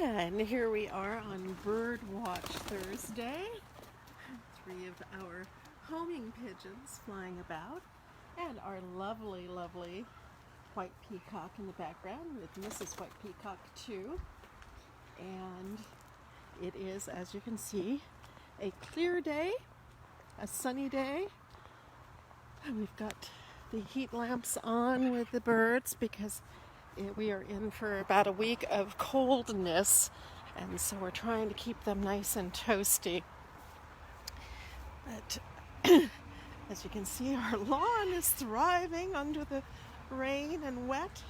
And here we are on Bird Watch Thursday. 3 of our homing pigeons flying about, and our lovely, lovely white peacock in the background with Mrs. White Peacock too. And it is, as you can see, a clear day, a sunny day. And we've got the heat lamps on with the birds because we are in for about a week of coldness, and so we're trying to keep them nice and toasty. But as you can see, our lawn is thriving under the rain and wet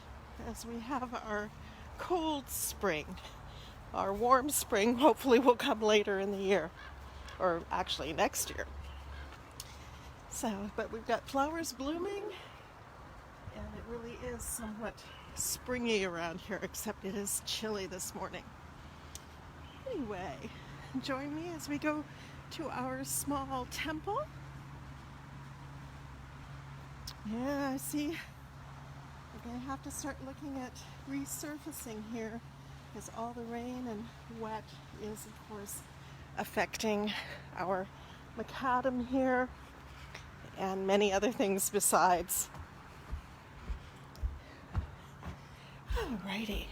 as we have our cold spring. Our warm spring hopefully will come later in the year, or actually next year. So, but we've got flowers blooming, and it really is somewhat springy around here, except it is chilly this morning. Anyway, join me as we go to our small temple. Yeah, I see we're going to have to start looking at resurfacing here because all the rain and wet is, of course, affecting our macadam here and many other things besides. Alrighty.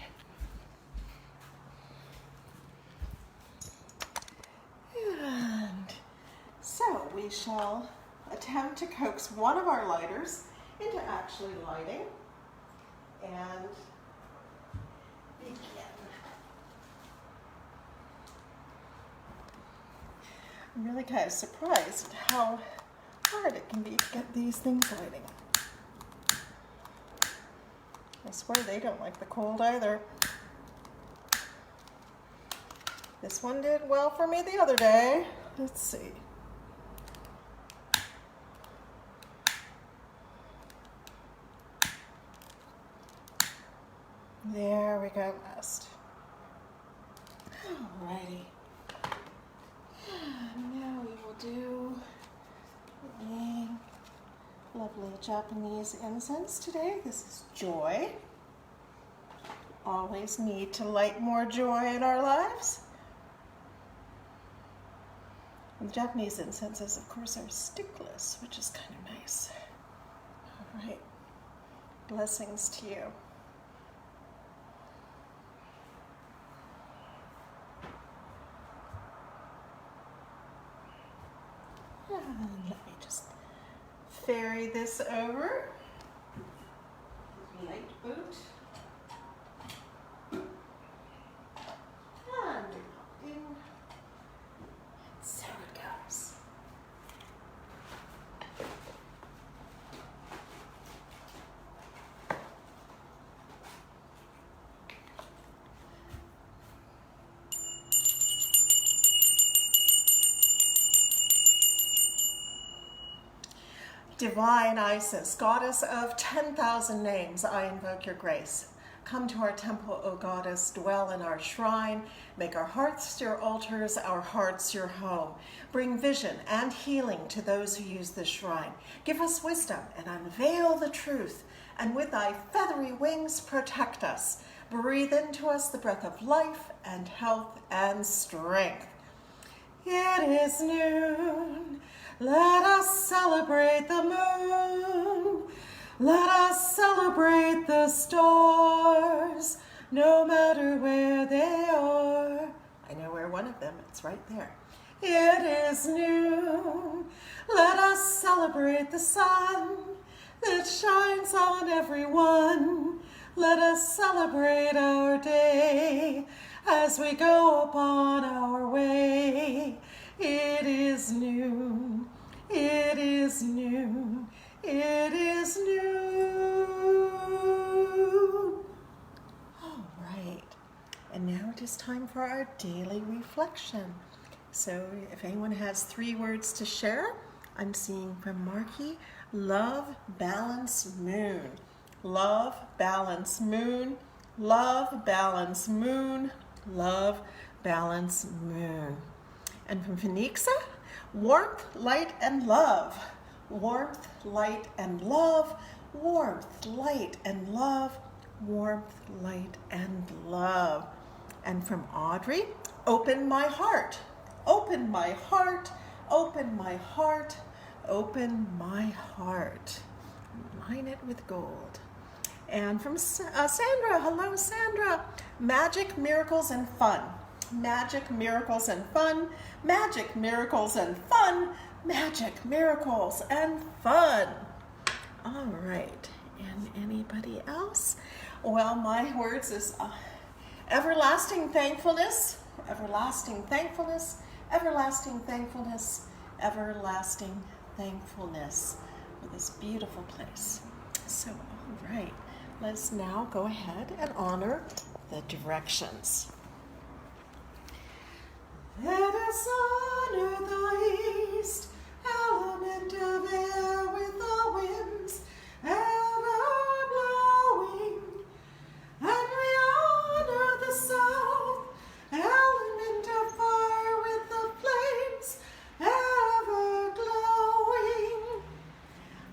And so we shall attempt to coax one of our lighters into actually lighting and begin. I'm really kind of surprised at how hard it can be to get these things lighting. I swear they don't like the cold either. This one did well for me the other day. Let's see. There we go, last. Alrighty. Now we will do a lovely Japanese incense today. This is joy. Always need to light more joy in our lives. And the Japanese incenses, of course, are stickless, which is kind of nice. All right. Blessings to you. And let me just ferry this over. Light boot. And we pop in. So it goes. Divine Isis, goddess of 10,000 names, I invoke your grace. Come to our temple, O goddess, dwell in our shrine. Make our hearts your altars, our hearts your home. Bring vision and healing to those who use this shrine. Give us wisdom and unveil the truth. And with thy feathery wings, protect us. Breathe into us the breath of life and health and strength. It is noon. Let us celebrate the moon. Let us celebrate the stars, no matter where they are. I know where one of them, it's right there. It is noon. Let us celebrate the sun that shines on everyone. Let us celebrate our day as we go upon our way. It is noon. It is noon. It is noon. All right. And now it is time for our daily reflection. So if anyone has 3 words to share, I'm seeing from Marky, love, balance, moon. Love, balance, moon. Love, balance, moon. Love, balance, moon. And from Phoenixa, warmth, light, and love. Warmth, light, and love. Warmth, light, and love. Warmth, light, and love. And from Audrey, open my heart. Open my heart. Open my heart. Open my heart. Line it with gold. And from Sandra, hello Sandra. Magic, miracles, and fun. Magic, miracles, and fun. Magic, miracles, and fun. Magic, miracles, and fun. All right. And anybody else? Well, my words is everlasting thankfulness, everlasting thankfulness, everlasting thankfulness, everlasting thankfulness for this beautiful place. So, all right. Let's now go ahead and honor the directions. Let us honor the east, element of air with the winds ever blowing. And we honor the south, element of fire with the flames ever glowing.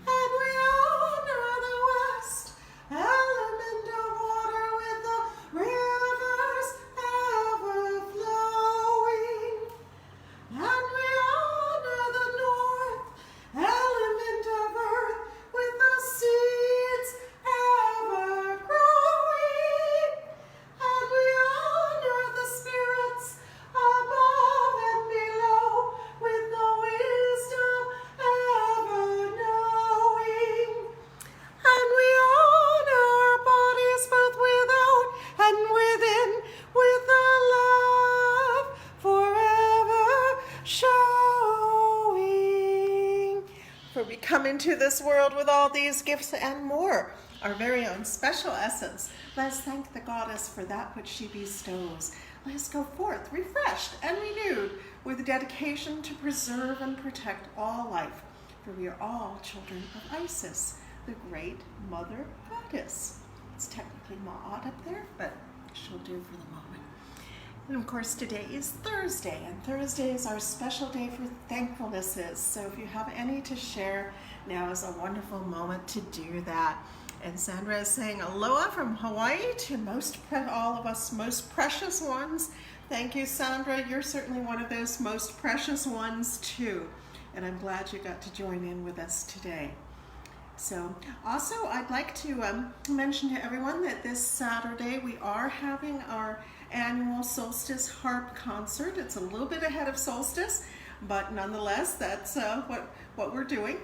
And we honor the west, element of water with the rivers ever flowing. And we honor the north, element of earth with the seeds ever growing. And we honor the spirits above and below with the wisdom ever knowing. And we honor our bodies both without and within with the love forever showing. For we come into this world with all these gifts and more, our very own special essence. Let us thank the goddess for that which she bestows. Let us go forth refreshed and renewed with dedication to preserve and protect all life. For we are all children of Isis, the great mother goddess. It's technically Ma'at up there, but she'll do for the moment. And of course, today is Thursday, and Thursday is our special day for thankfulnesses. So if you have any to share, now is a wonderful moment to do that. And Sandra is saying aloha from Hawaii to all of us most precious ones. Thank you, Sandra. You're certainly one of those most precious ones too. And I'm glad you got to join in with us today. So also I'd like to mention to everyone that this Saturday we are having our annual solstice harp concert. It's a little bit ahead of solstice, but nonetheless that's what we're doing.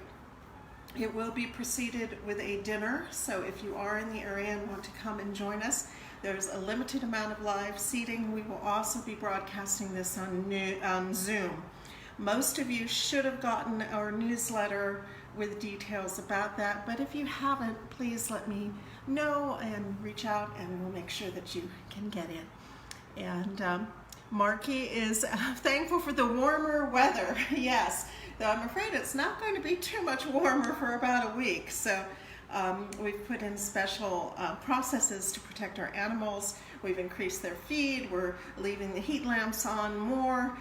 It will be preceded with a dinner, so if you are in the area and want to come and join us, there's a limited amount of live seating. We will also be broadcasting this on Zoom. Most of you should have gotten our newsletter with details about that, but if you haven't, please let me know and reach out and we'll make sure that you can get in. And Marky is thankful for the warmer weather. Yes, though I'm afraid it's not going to be too much warmer for about a week. So we've put in special processes to protect our animals. We've increased their feed. We're leaving the heat lamps on more.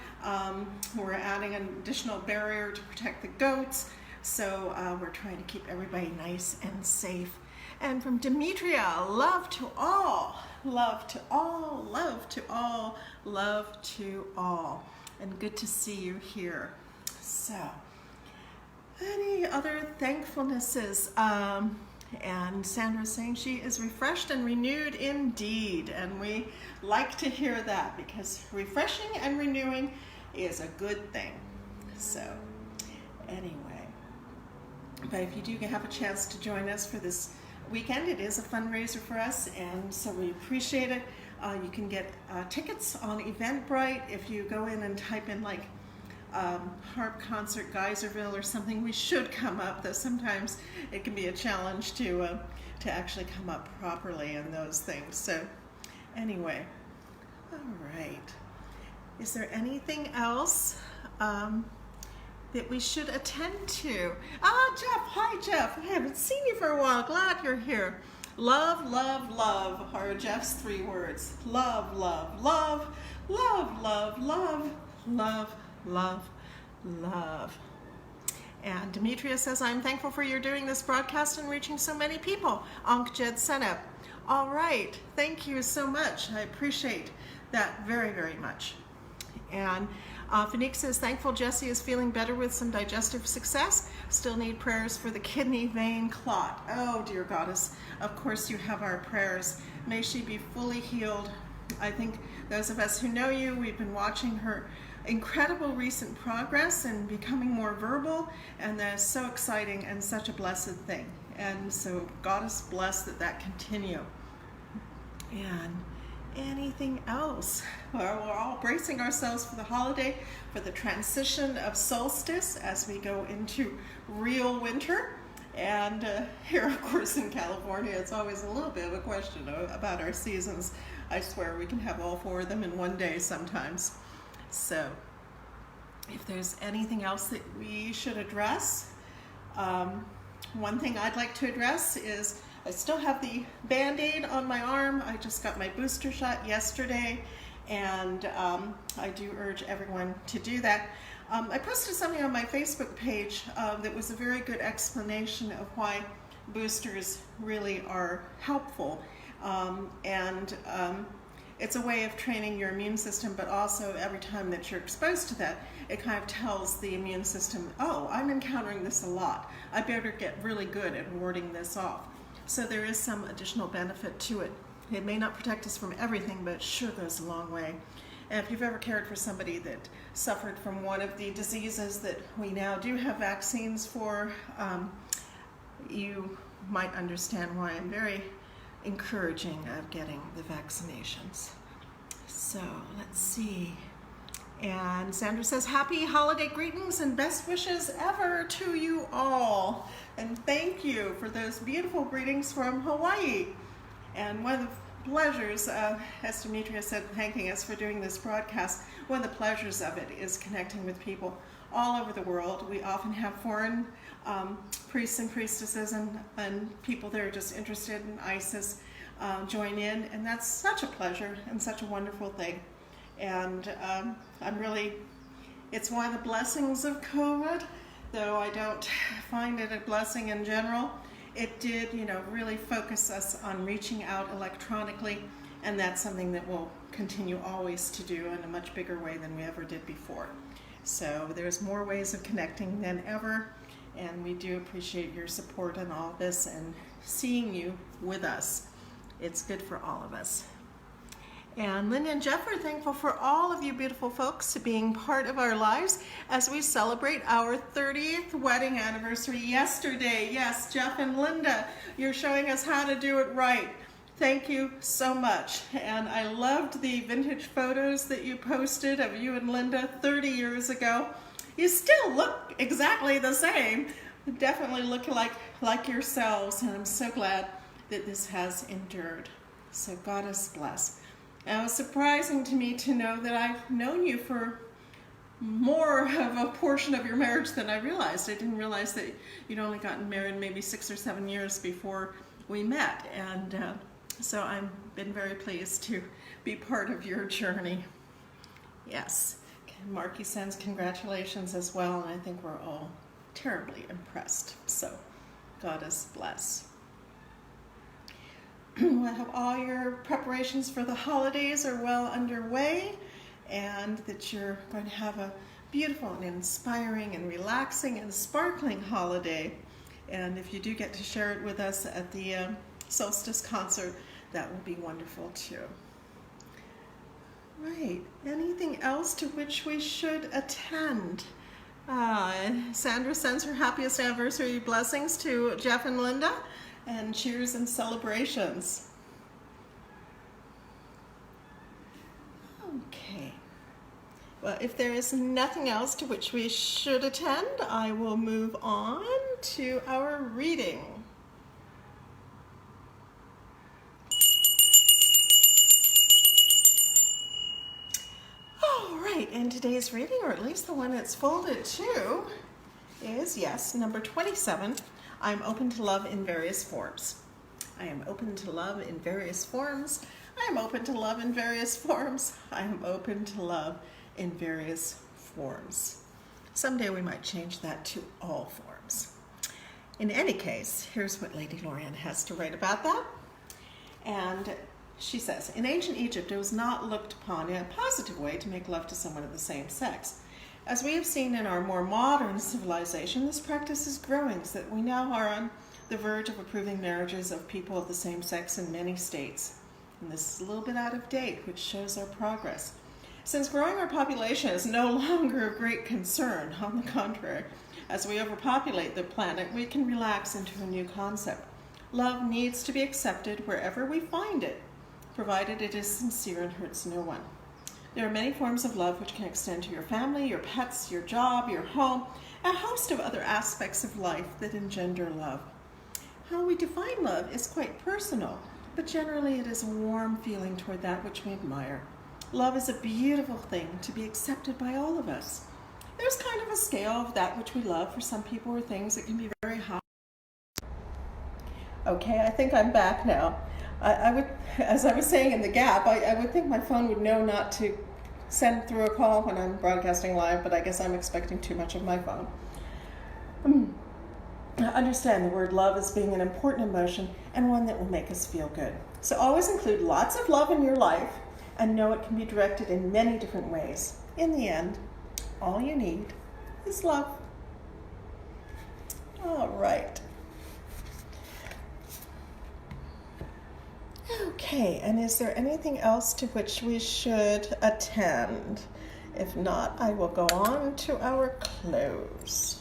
We're adding an additional barrier to protect the goats. So we're trying to keep everybody nice and safe. And from Demetria, love to all, love to all, love to all, love to all. And good to see you here. So, any other thankfulnesses? And Sandra's saying she is refreshed and renewed indeed. And we like to hear that because refreshing and renewing is a good thing. So, anyway. But if you do have a chance to join us for this weekend, it is a fundraiser for us, and so we appreciate it. You can get tickets on Eventbrite. If you go in and type in like harp concert Geyserville or something, we should come up, though sometimes it can be a challenge to actually come up properly in those things. So anyway, all right. Is there anything else that we should attend to? Jeff, hi Jeff. I haven't seen you for a while. Glad you're here. Love, love, love are Jeff's 3 words. Love, love, love, love, love, love, love, love, love. And Demetria says, I'm thankful for your doing this broadcast and reaching so many people. Ankh Jed Senep. All right, thank you so much. I appreciate that very, very much. And Fanique says, thankful Jessie is feeling better with some digestive success. Still need prayers for the kidney vein clot. Oh, dear Goddess, of course you have our prayers. May she be fully healed. I think those of us who know you, we've been watching her incredible recent progress and becoming more verbal, and that is so exciting and such a blessed thing. And so Goddess bless that continue. And anything else? Well, we're all bracing ourselves for the holiday, for the transition of solstice as we go into real winter. And here, of course, in California, it's always a little bit of a question about our seasons. I swear we can have all four of them in one day sometimes. So if there's anything else that we should address, one thing I'd like to address is I still have the Band-Aid on my arm. I just got my booster shot yesterday, and I do urge everyone to do that. I posted something on my Facebook page that was a very good explanation of why boosters really are helpful. It's a way of training your immune system, but also every time that you're exposed to that, it kind of tells the immune system, oh, I'm encountering this a lot. I better get really good at warding this off. So there is some additional benefit to it. It may not protect us from everything, but it sure goes a long way. And if you've ever cared for somebody that suffered from one of the diseases that we now do have vaccines for, you might understand why I'm very encouraging of getting the vaccinations. So let's see. And Sandra says, happy holiday greetings and best wishes ever to you all. And thank you for those beautiful greetings from Hawaii. And one of the pleasures, as Demetria said, thanking us for doing this broadcast, one of the pleasures of it is connecting with people all over the world. We often have foreign priests and priestesses and people that are just interested in ISIS join in, and that's such a pleasure and such a wonderful thing. And it's one of the blessings of COVID, though I don't find it a blessing in general. It did, really focus us on reaching out electronically, and that's something that we'll continue always to do in a much bigger way than we ever did before. So there's more ways of connecting than ever, and we do appreciate your support in all this and seeing you with us. It's good for all of us. And Linda and Jeff are thankful for all of you beautiful folks being part of our lives as we celebrate our 30th wedding anniversary yesterday. Yes, Jeff and Linda, you're showing us how to do it right. Thank you so much. And I loved the vintage photos that you posted of you and Linda 30 years ago. You still look exactly the same. Definitely look like yourselves, and I'm so glad that this has endured. So Goddess bless. And it was surprising to me to know that I've known you for more of a portion of your marriage than I realized. I didn't realize that you'd only gotten married maybe 6 or 7 years before we met. And so I've been very pleased to be part of your journey. Yes. Marky sends congratulations as well, and I think we're all terribly impressed. So Goddess bless. I hope all your preparations for the holidays are well underway, and that you're going to have a beautiful and inspiring and relaxing and sparkling holiday. And if you do get to share it with us at the solstice concert, that will be wonderful too. Right, anything else to which we should attend? Sandra sends her happiest anniversary blessings to Jeff and Linda, and cheers and celebrations. Okay. Well, if there is nothing else to which we should attend, I will move on to our reading. All right, and today's reading, or at least the one it's folded to, is, yes, number 27. I am open to love in various forms. I am open to love in various forms. I am open to love in various forms. I am open to love in various forms. Someday we might change that to all forms. In any case, here's what Lady Lorian has to write about that. And She says, in ancient Egypt, it was not looked upon in a positive way to make love to someone of the same sex. As we have seen in our more modern civilization, this practice is growing so that we now are on the verge of approving marriages of people of the same sex in many states. And this is a little bit out of date, which shows our progress. Since growing our population is no longer of great concern, on the contrary, as we overpopulate the planet, we can relax into a new concept. Love needs to be accepted wherever we find it, provided it is sincere and hurts no one. There are many forms of love which can extend to your family, your pets, your job, your home, and a host of other aspects of life that engender love. How we define love is quite personal, but generally it is a warm feeling toward that which we admire. Love is a beautiful thing to be accepted by all of us. There's kind of a scale of that which we love. For some people or things, it can be very high. Okay, I think I'm back now. I would, as I was saying in the gap, I would think my phone would know not to send through a call when I'm broadcasting live, but I guess I'm expecting too much of my phone. Understand the word love as being an important emotion and one that will make us feel good. So always include lots of love in your life and know it can be directed in many different ways. In the end, all you need is love. All right. Okay, and is there anything else to which we should attend? If not, I will go on to our close.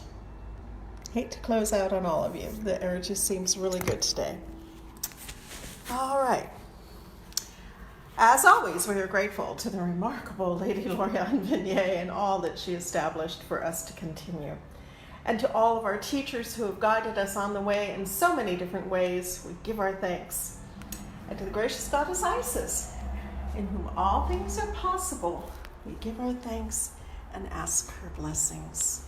Hate to close out on all of you. The air just seems really good today. All right. As always, we are grateful to the remarkable Lady Lorianne Vanier and all that she established for us to continue. And to all of our teachers who have guided us on the way in so many different ways, we give our thanks. And to the gracious goddess Isis, in whom all things are possible, we give our thanks and ask her blessings.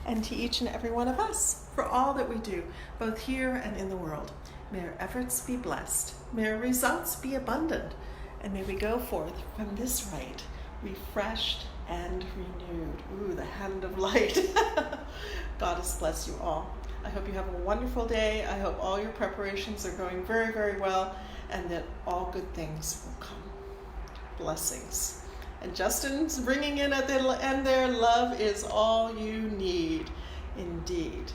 And to each and every one of us for all that we do, both here and in the world. May our efforts be blessed. May our results be abundant. And may we go forth from this rite refreshed and renewed. Ooh, the hand of light. Goddess bless you all. I hope you have a wonderful day. I hope all your preparations are going very, very well and that all good things will come. Blessings. And Justin's ringing in at the end there, love is all you need, indeed.